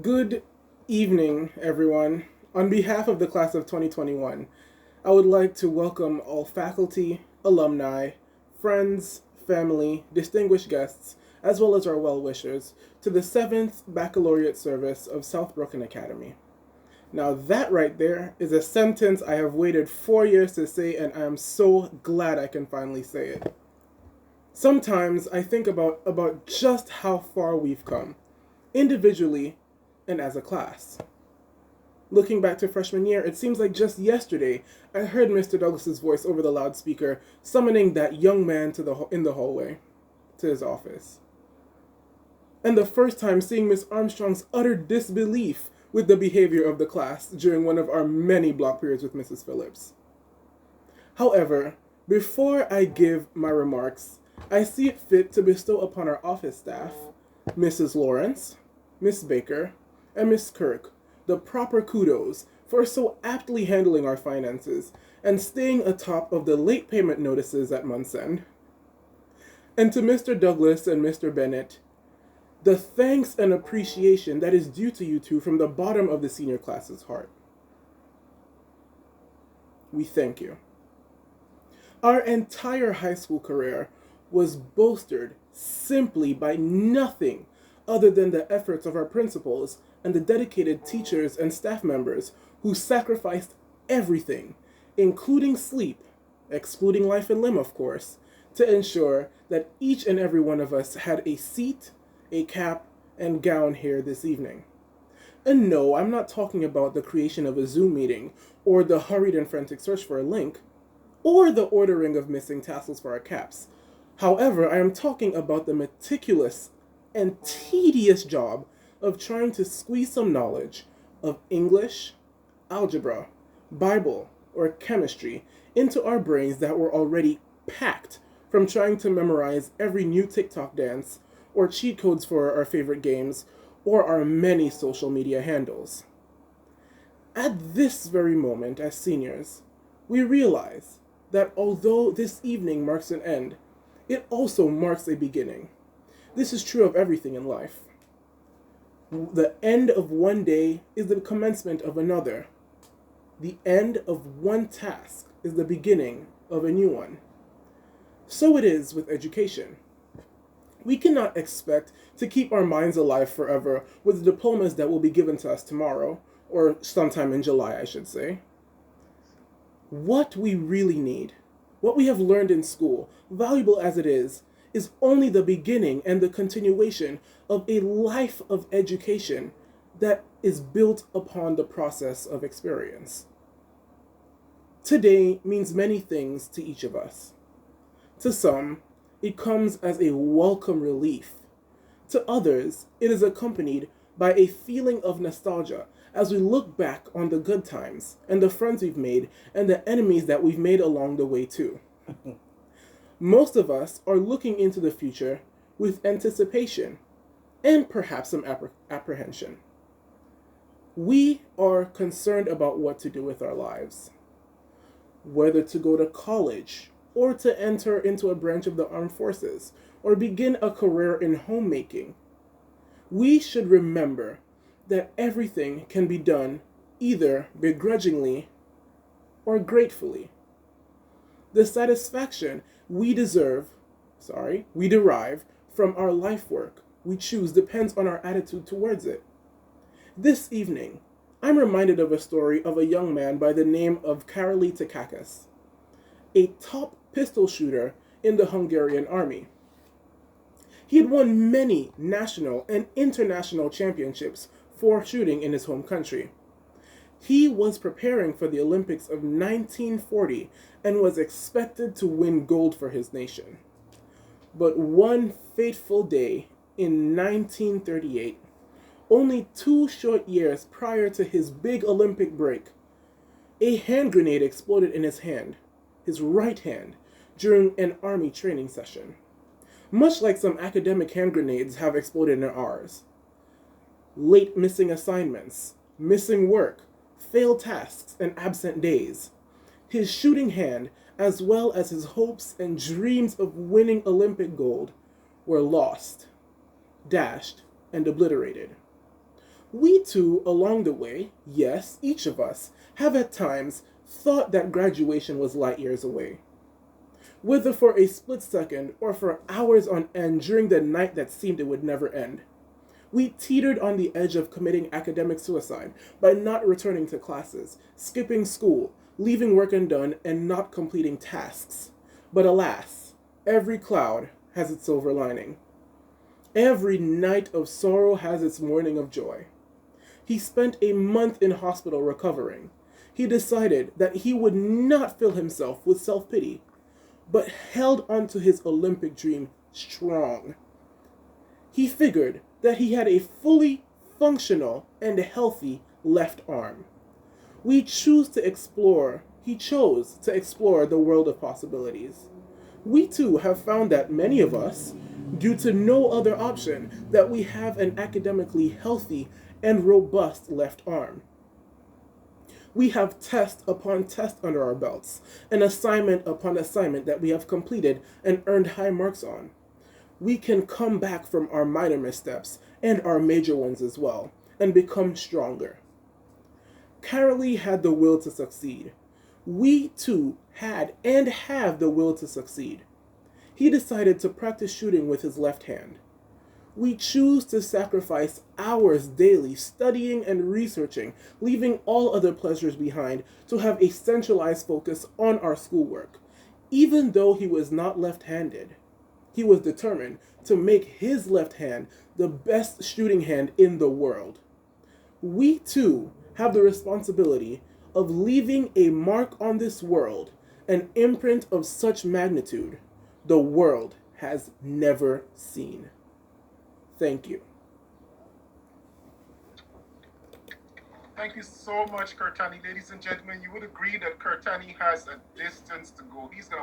Good evening, everyone. On behalf of the class of 2021, I would like to welcome all faculty, alumni, friends, family, distinguished guests, as well as our well-wishers, to the 7th Baccalaureate service of South Brooklyn Academy. Now, that right there is a sentence I have waited 4 years to say, and I am so glad I can finally say it. Sometimes I think about just how far we've come, individually and as a class. Looking back to freshman year, it seems like just yesterday I heard Mr. Douglas's voice over the loudspeaker summoning that young man in the hallway to his office. And the first time seeing Miss Armstrong's utter disbelief with the behavior of the class during one of our many block periods with Mrs. Phillips. However, before I give my remarks, I see it fit to bestow upon our office staff, Mrs. Lawrence, Miss Baker, and Miss Kirk, the proper kudos for so aptly handling our finances and staying atop of the late payment notices at month's end. And to Mr. Douglas and Mr. Bennett, the thanks and appreciation that is due to you two from the bottom of the senior class's heart. We thank you. Our entire high school career was bolstered simply by nothing other than the efforts of our principals and the dedicated teachers and staff members who sacrificed everything, including sleep, excluding life and limb, of course, to ensure that each and every one of us had a seat, a cap, and gown here this evening. And no, I'm not talking about the creation of a Zoom meeting, or the hurried and frantic search for a link, or the ordering of missing tassels for our caps. However, I am talking about the meticulous and tedious job of trying to squeeze some knowledge of English, algebra, Bible, or chemistry into our brains that were already packed from trying to memorize every new TikTok dance, or cheat codes for our favorite games, or our many social media handles. At this very moment, as seniors, we realize that although this evening marks an end, it also marks a beginning. This is true of everything in life. The end of one day is the commencement of another. The end of one task is the beginning of a new one. So it is with education. We cannot expect to keep our minds alive forever with the diplomas that will be given to us tomorrow, or sometime in July, I should say. What we really need, what we have learned in school, valuable as it is only the beginning and the continuation of a life of education that is built upon the process of experience. Today means many things to each of us. To some, it comes as a welcome relief. To others, it is accompanied by a feeling of nostalgia as we look back on the good times and the friends we've made and the enemies that we've made along the way too. Most of us are looking into the future with anticipation and perhaps some apprehension. We are concerned about what to do with our lives, whether to go to college or to enter into a branch of the armed forces or begin a career in homemaking. We should remember that everything can be done either begrudgingly or gratefully. The satisfaction we derive from our life work we choose depends on our attitude towards it. This evening, I'm reminded of a story of a young man by the name of Karoli Takakis, a top pistol shooter in the Hungarian army. He had won many national and international championships for shooting in his home country. He was preparing for the Olympics of 1940 and was expected to win gold for his nation. But one fateful day in 1938, only 2 short years prior to his big Olympic break, a hand grenade exploded in his hand, his right hand, during an army training session. Much like some academic hand grenades have exploded in ours. Late missing assignments, missing work, failed tasks, and absent days. His shooting hand, as well as his hopes and dreams of winning Olympic gold, were lost, dashed, and obliterated. We too, along the way, yes, each of us, have at times thought that graduation was light years away. Whether for a split second or for hours on end during the night that seemed it would never end. We teetered on the edge of committing academic suicide by not returning to classes, skipping school, leaving work undone, and not completing tasks. But alas, every cloud has its silver lining. Every night of sorrow has its morning of joy. He spent a month in hospital recovering. He decided that he would not fill himself with self pity, but held onto his Olympic dream strong. He figured that he had a fully functional and healthy left arm. He chose to explore the world of possibilities. We too have found that many of us, due to no other option, that we have an academically healthy and robust left arm. We have test upon test under our belts, and assignment upon assignment that we have completed and earned high marks on. We can come back from our minor missteps and our major ones as well, and become stronger. Carolee had the will to succeed. We too had and have the will to succeed. He decided to practice shooting with his left hand. We choose to sacrifice hours daily studying and researching, leaving all other pleasures behind to have a centralized focus on our schoolwork. Even though he was not left-handed, he was determined to make his left hand the best shooting hand in the world. We too have the responsibility of leaving a mark on this world, an imprint of such magnitude the world has never seen. Thank you. Thank you so much, Kurtani. Ladies and gentlemen, you would agree that Kurtani has a distance to go. He's going to